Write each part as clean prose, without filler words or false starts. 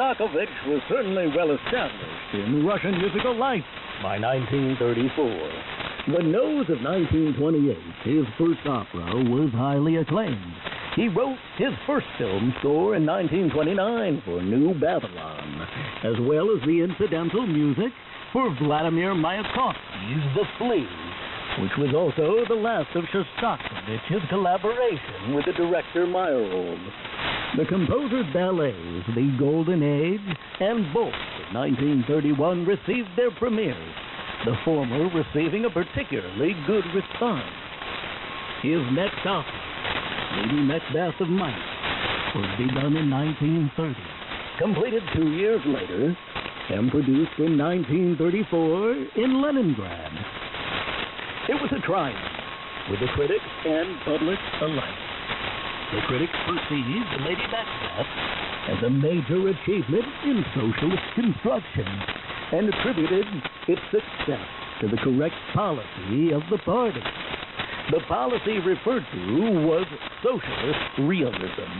Shostakovich was certainly well established in Russian musical life by 1934. The Nose of 1928, his first opera, was highly acclaimed. He wrote his first film score in 1929 for New Babylon, as well as the incidental music for Vladimir Mayakovsky's The Flea, which was also the last of Shostakovich's collaboration with the director Meyerhold. The composer's ballets, The Golden Age and Bolt of 1931, received their premieres, the former receiving a particularly good response. His next opera, Lady Macbeth of Mainz, was begun in 1930, completed 2 years later, and produced in 1934 in Leningrad. It was a triumph with the critics and public alike. The critics perceived Lady Macbeth as a major achievement in socialist construction and attributed its success to the correct policy of the party. The policy referred to was socialist realism,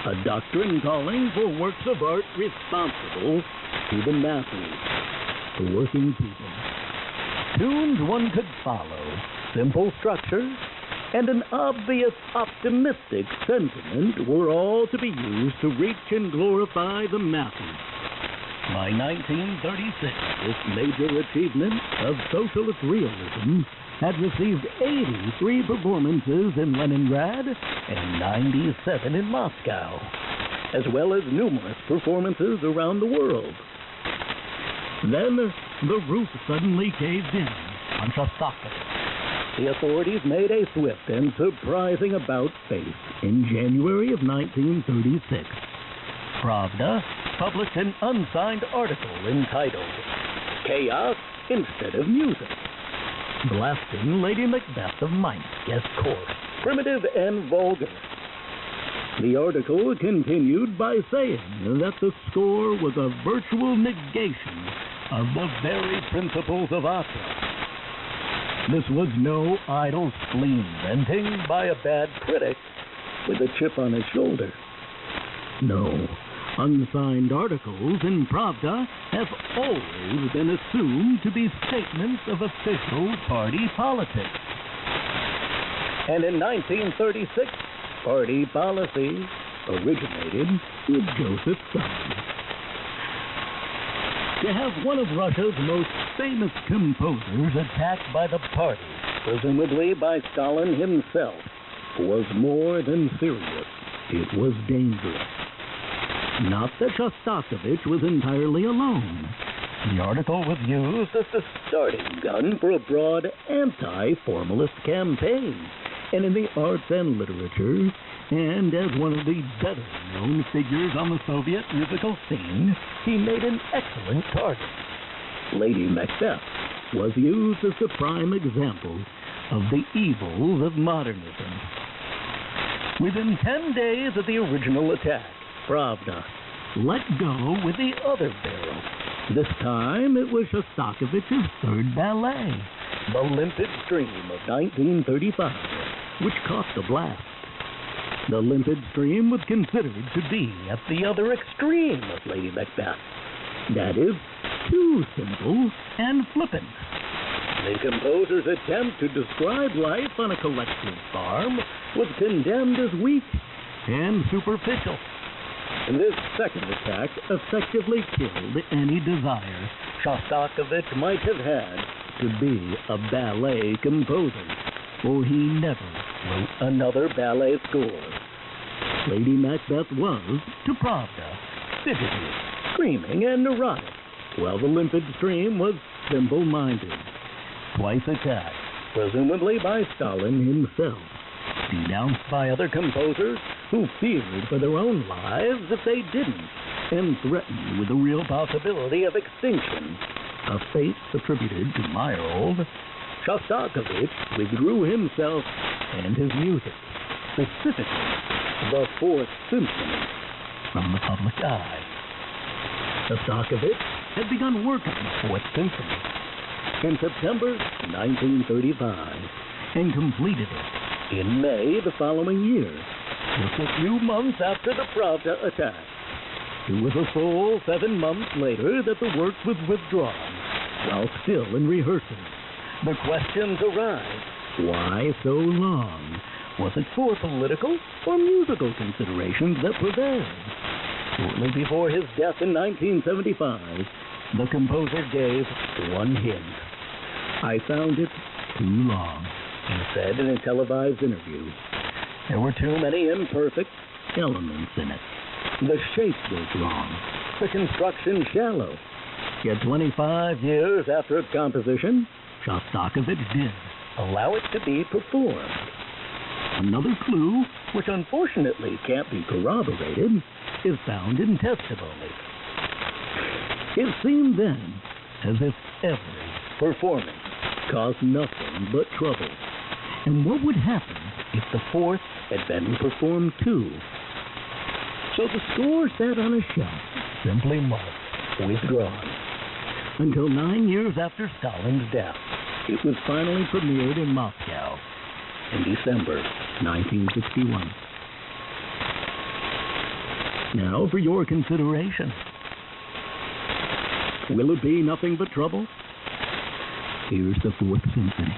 a doctrine calling for works of art responsible to the masses, the working people. Tunes one could follow, simple structures, and an obvious optimistic sentiment were all to be used to reach and glorify the masses. By 1936, this major achievement of socialist realism had received 83 performances in Leningrad and 97 in Moscow, as well as numerous performances around the world. Then the roof suddenly caved in on Shostakovich. The authorities made a swift and surprising about-face in January of 1936. Pravda published an unsigned article entitled Chaos Instead of Music, blasting Lady Macbeth of Mainz as coarse, primitive, and vulgar. The article continued by saying that the score was a virtual negation of the very principles of opera. This was no idle spleen-venting by a bad critic with a chip on his shoulder. No, unsigned articles in Pravda have always been assumed to be statements of official party politics. And in 1936, party policy originated with Joseph Stalin. To have one of Russia's most famous composers attacked by the party, presumably by Stalin himself, was more than serious. It was dangerous. Not that Shostakovich was entirely alone. The article was used as the starting gun for a broad anti-formalist campaign, and in the arts and literature, and as one of the better-known figures on the Soviet musical scene, he made an excellent target. Lady Macbeth was used as the prime example of the evils of modernism. Within 10 days of the original attack, Pravda let go with the other barrel. This time it was Shostakovich's third ballet, The Limpid Stream of 1935, which caught the blast. The Limpid Stream was considered to be at the other extreme of Lady Macbeth. That is, too simple and flippant. The composer's attempt to describe life on a collective farm was condemned as weak and superficial. And this second attack effectively killed any desire Shostakovich might have had to be a ballet composer, for he never wrote another ballet score. Lady Macbeth was, to Pravda, fidgety, screaming, and neurotic, while The Limpid Stream was simple-minded. Twice attacked, presumably by Stalin himself, denounced by other composers who feared for their own lives if they didn't, and threatened with the real possibility of extinction, a fate attributed to Meyerhold. Shostakovich withdrew himself and his music, specifically the Fourth Symphony, from the public eye. Shostakovich had begun work on the Fourth Symphony in September 1935 and completed it in May the following year, just a few months after the Pravda attack. It was a full 7 months later that the work was withdrawn, while still in rehearsal. The questions arise. Why so long? Was it for political or musical considerations that prevailed? Shortly before his death in 1975, the composer gave one hint. I found it too long, he said in a televised interview. There were too many imperfect elements in it. The shape was wrong, the construction shallow. Yet 25 years after its composition, Shostakovich did allow it to be performed. Another clue, which unfortunately can't be corroborated, is found in testimony. It seemed then as if every performance caused nothing but trouble. And what would happen if the fourth had been performed too? So the score sat on a shelf, simply marked withdrawn, until 9 years after Stalin's death. It was finally premiered in Moscow in December 1961. Now for your consideration. Will it be nothing but trouble? Here's the Fourth Symphony.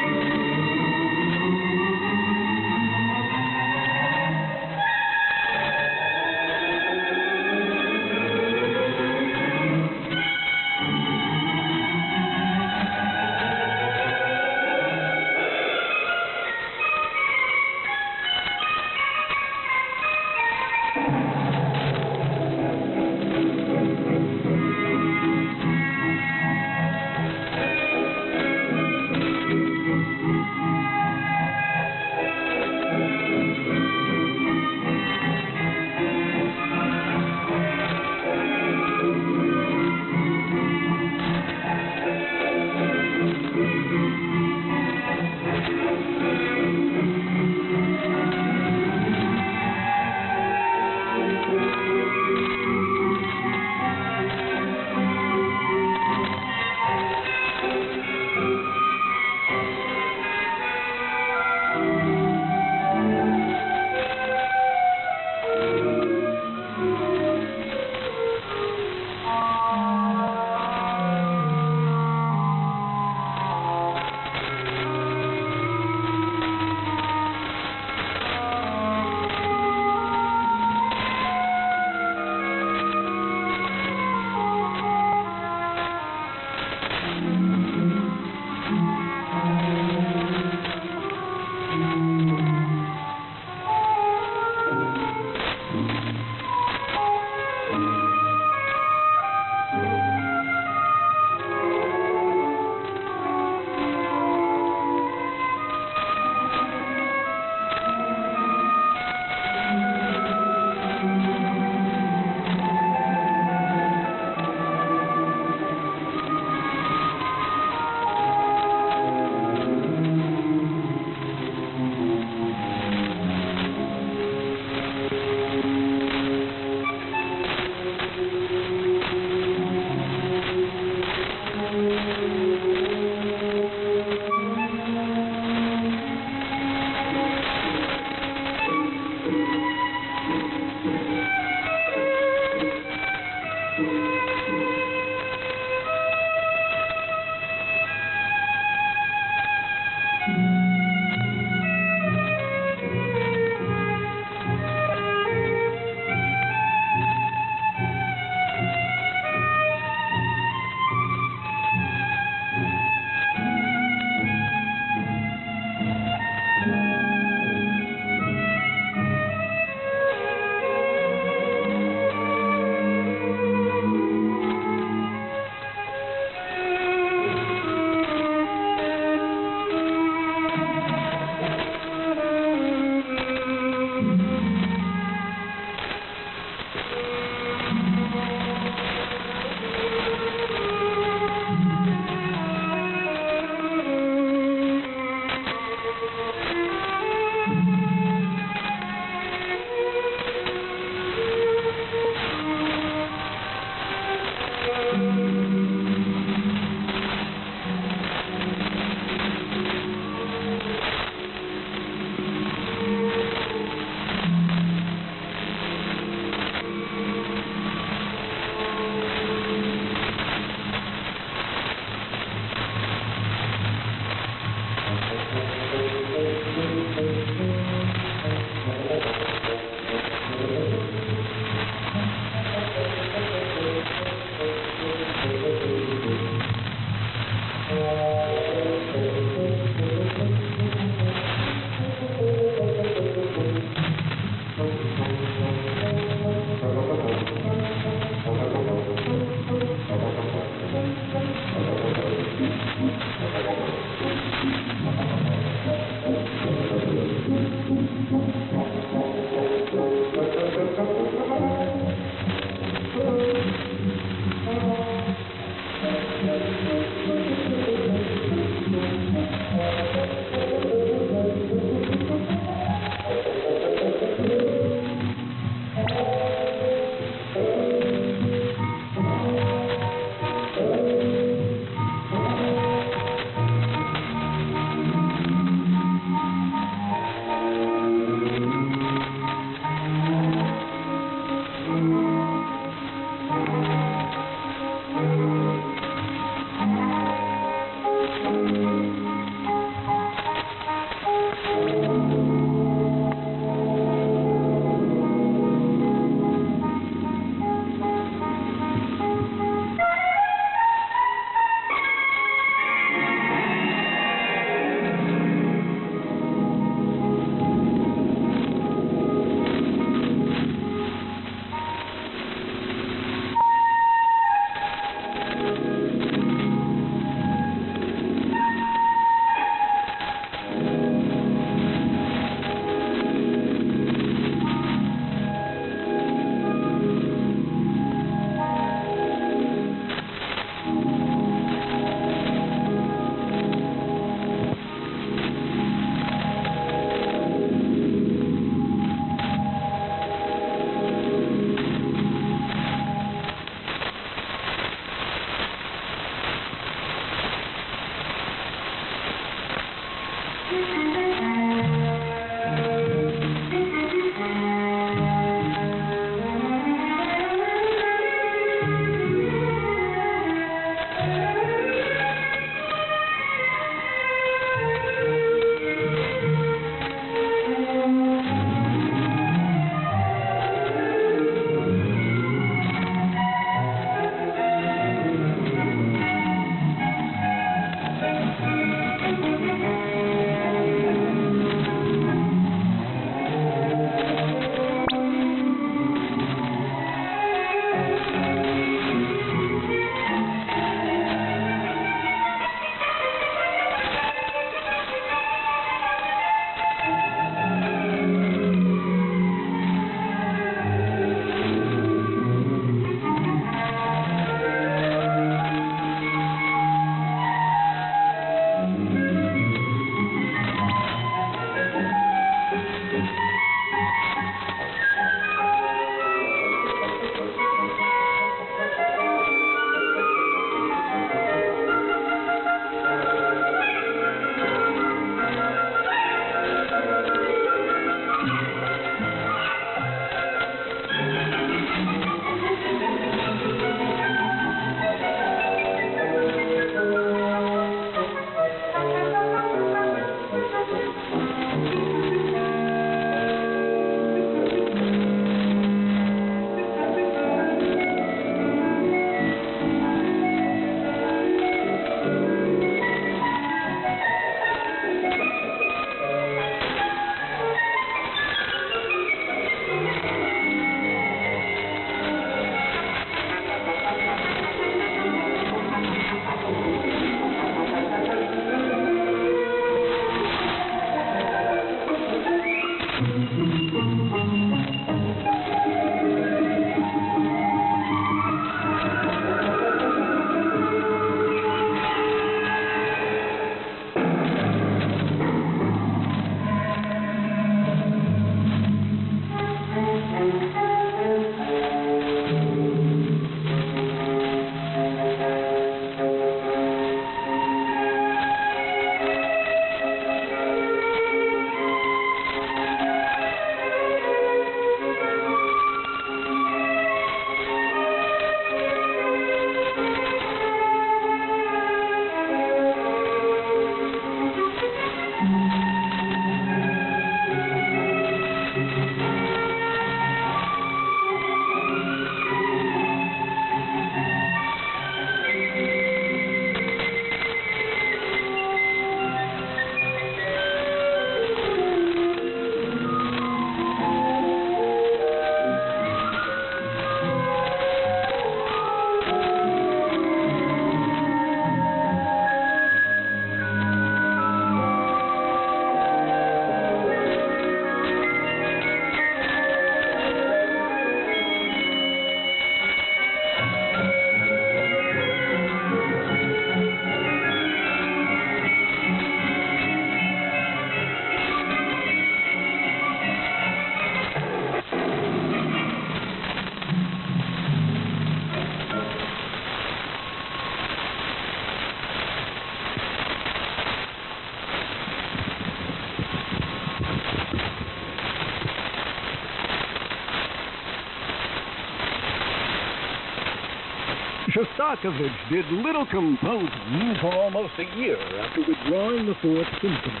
Shostakovich did little composing for almost a year after withdrawing the Fourth Symphony.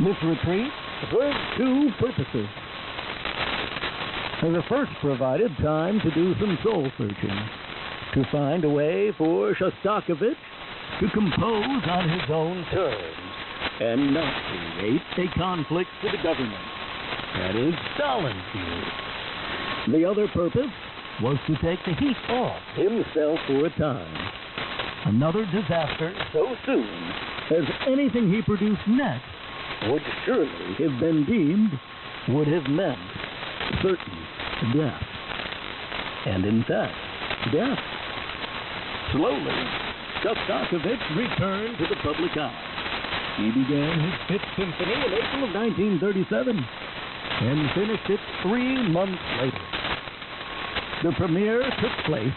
This retreat served two purposes. The first provided time to do some soul-searching, to find a way for Shostakovich to compose on his own terms and not create a conflict with the government. That is Stalin's view. The other purpose was to take the heat off himself for a time. Another disaster so soon as anything he produced next would surely have been deemed, would have meant certain death. And in fact, death. Slowly, Shostakovich returned to the public eye. He began his Fifth Symphony in April of 1937 and finished it 3 months later. The premiere took place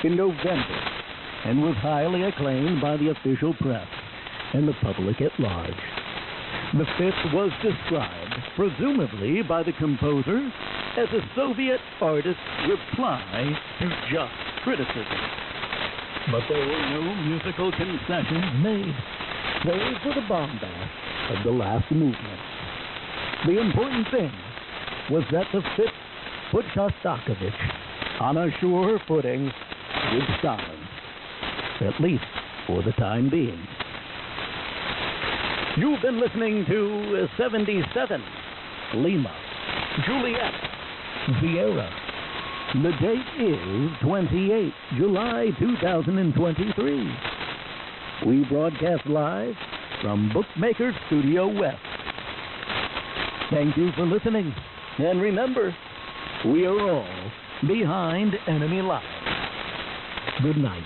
in November and was highly acclaimed by the official press and the public at large. The Fifth was described, presumably by the composer, as a Soviet artist's reply to just criticism. But there were no musical concessions made, save for the bombast of the last movement. The important thing was that the Fifth put Shostakovich on a sure footing with Stalin, at least for the time being. You've been listening to 77, Lima, Juliet, Sierra. The date is 28 July 2023. We broadcast live from Bookmaker Studio West. Thank you for listening, and remember, we are all behind enemy lines. Good night.